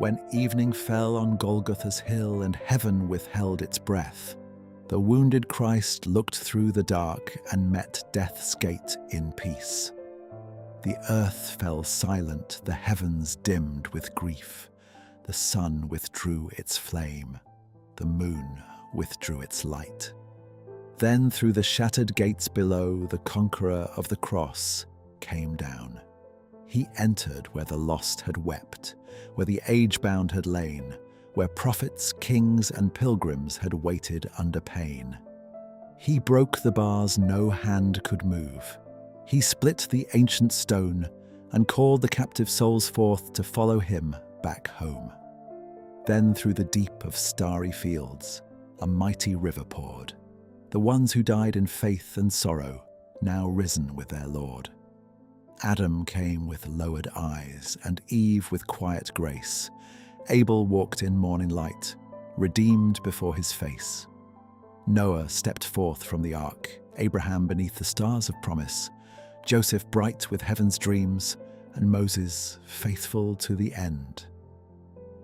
When evening fell on Golgotha's hill and heaven withheld its breath, the wounded Christ looked through the dark and met death's gate in peace. The earth fell silent, the heavens dimmed with grief. The sun withdrew its flame, the moon withdrew its light. Then through the shattered gates below, the conqueror of the cross came down. He entered where the lost had wept, where the age-bound had lain, where prophets, kings, and pilgrims had waited under pain. He broke the bars no hand could move. He split the ancient stone and called the captive souls forth to follow him back home. Then through the deep of starry fields, a mighty river poured. The ones who died in faith and sorrow, now risen with their Lord. Adam came with lowered eyes, and Eve with quiet grace. Abel walked in morning light, redeemed before his face. Noah stepped forth from the ark, Abraham beneath the stars of promise, Joseph bright with heaven's dreams, and Moses faithful to the end.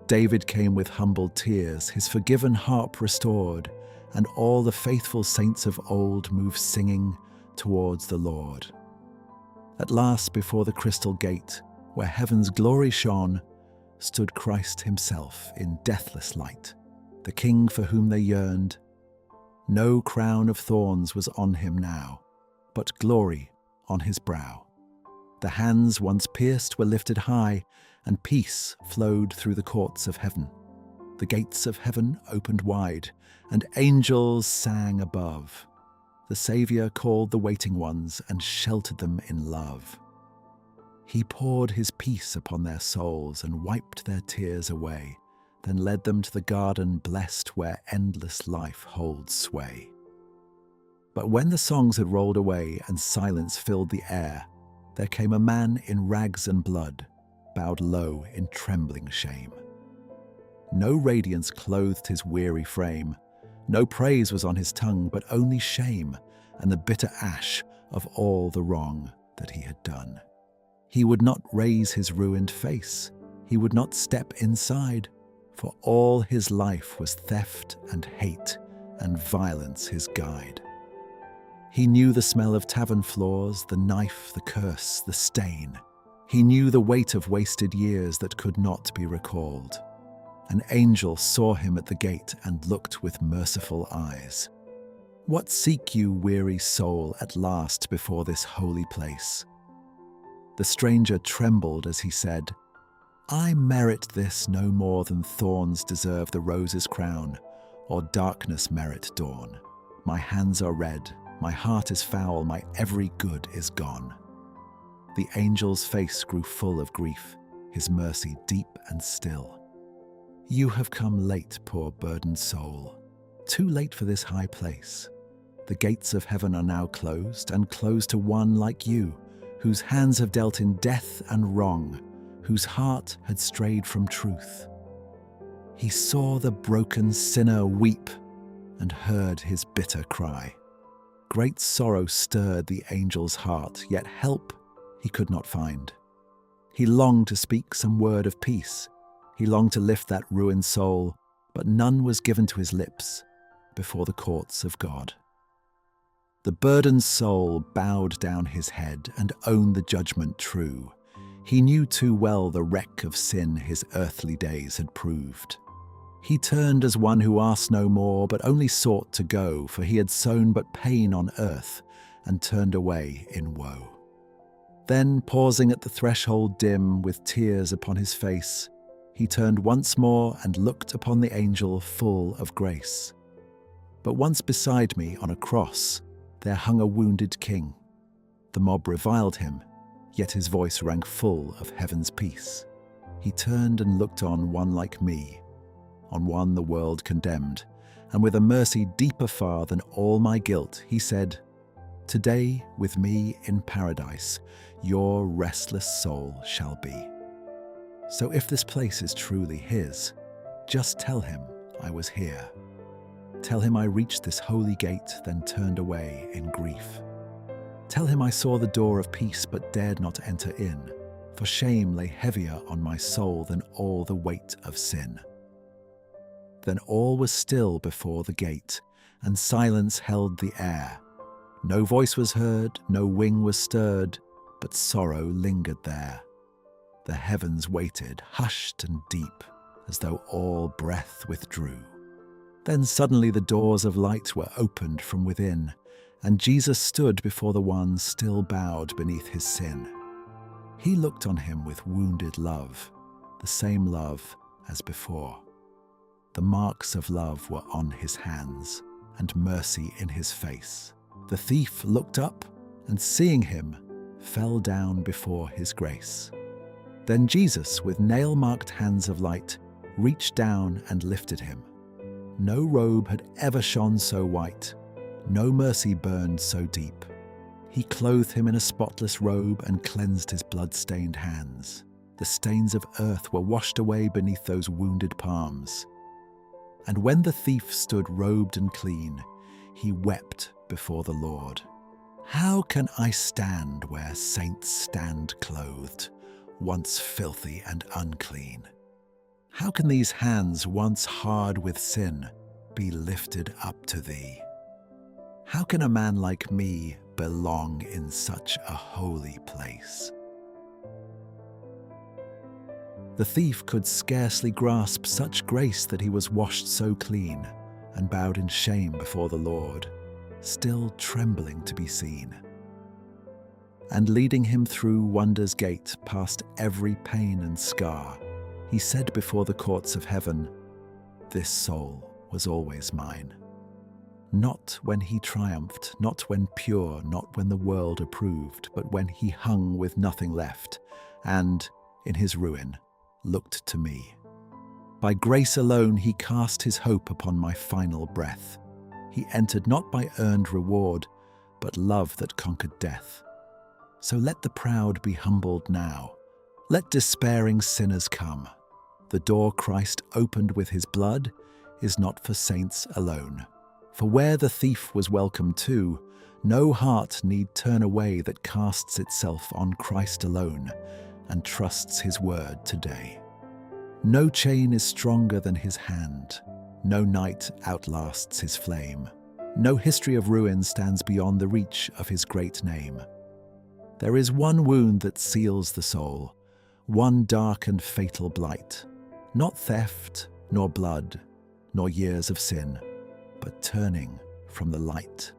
David came with humbled tears, his forgiven harp restored, and all the faithful saints of old moved singing towards the Lord. At last, before the crystal gate, where heaven's glory shone, stood Christ himself in deathless light, the King for whom they yearned. No crown of thorns was on him now, but glory on his brow. The hands once pierced were lifted high, and peace flowed through the courts of heaven. The gates of heaven opened wide, and angels sang above. The Saviour called the waiting ones and sheltered them in love. He poured his peace upon their souls and wiped their tears away, then led them to the garden blessed where endless life holds sway. But when the songs had rolled away and silence filled the air, there came a man in rags and blood, bowed low in trembling shame. No radiance clothed his weary frame, no praise was on his tongue, but only shame and the bitter ash of all the wrong that he had done. He would not raise his ruined face, he would not step inside, for all his life was theft and hate and violence his guide. He knew the smell of tavern floors, the knife, the curse, the stain. He knew the weight of wasted years that could not be recalled. An angel saw him at the gate and looked with merciful eyes. What seek you, weary soul, at last before this holy place? The stranger trembled as he said, I merit this no more than thorns deserve the rose's crown, or darkness merit dawn. My hands are red, my heart is foul, my every good is gone. The angel's face grew full of grief, his mercy deep and still. You have come late, poor burdened soul, too late for this high place. The gates of heaven are now closed, and closed to one like you, whose hands have dealt in death and wrong, whose heart had strayed from truth. He saw the broken sinner weep, and heard his bitter cry. Great sorrow stirred the angel's heart, yet help he could not find. He longed to speak some word of peace. He longed to lift that ruined soul, but none was given to his lips before the courts of God. The burdened soul bowed down his head and owned the judgment true. He knew too well the wreck of sin his earthly days had proved. He turned as one who asked no more, but only sought to go, for he had sown but pain on earth and turned away in woe. Then, pausing at the threshold dim, with tears upon his face, he turned once more and looked upon the angel full of grace. But once beside me on a cross there hung a wounded king. The mob reviled him, yet his voice rang full of heaven's peace. He turned and looked on one like me, on one the world condemned, and with a mercy deeper far than all my guilt, he said, Today with me in paradise your restless soul shall be. So if this place is truly his, just tell him I was here. Tell him I reached this holy gate, then turned away in grief. Tell him I saw the door of peace but dared not enter in, for shame lay heavier on my soul than all the weight of sin. Then all was still before the gate, and silence held the air. No voice was heard, no wing was stirred, but sorrow lingered there. The heavens waited, hushed and deep, as though all breath withdrew. Then suddenly the doors of light were opened from within, and Jesus stood before the one still bowed beneath his sin. He looked on him with wounded love, the same love as before. The marks of love were on his hands, and mercy in his face. The thief looked up, and seeing him, fell down before his grace. Then Jesus, with nail-marked hands of light, reached down and lifted him. No robe had ever shone so white, no mercy burned so deep. He clothed him in a spotless robe and cleansed his blood-stained hands. The stains of earth were washed away beneath those wounded palms. And when the thief stood robed and clean, he wept before the Lord. How can I stand where saints stand clothed, once filthy and unclean? How can these hands, once hard with sin, be lifted up to thee? How can a man like me belong in such a holy place? The thief could scarcely grasp such grace that he was washed so clean, and bowed in shame before the Lord, still trembling to be seen. And leading him through wonder's gate, past every pain and scar, he said before the courts of heaven, "This soul was always mine." Not when he triumphed, not when pure, not when the world approved, but when he hung with nothing left, and, in his ruin, looked to me. By grace alone he cast his hope upon my final breath. He entered not by earned reward, but love that conquered death. So let the proud be humbled now. Let despairing sinners come. The door Christ opened with his blood is not for saints alone. For where the thief was welcome too, no heart need turn away that casts itself on Christ alone and trusts his word today. No chain is stronger than his hand. No night outlasts his flame. No history of ruin stands beyond the reach of his great name. There is one wound that seals the soul, one dark and fatal blight. Not theft, nor blood, nor years of sin, but turning from the light.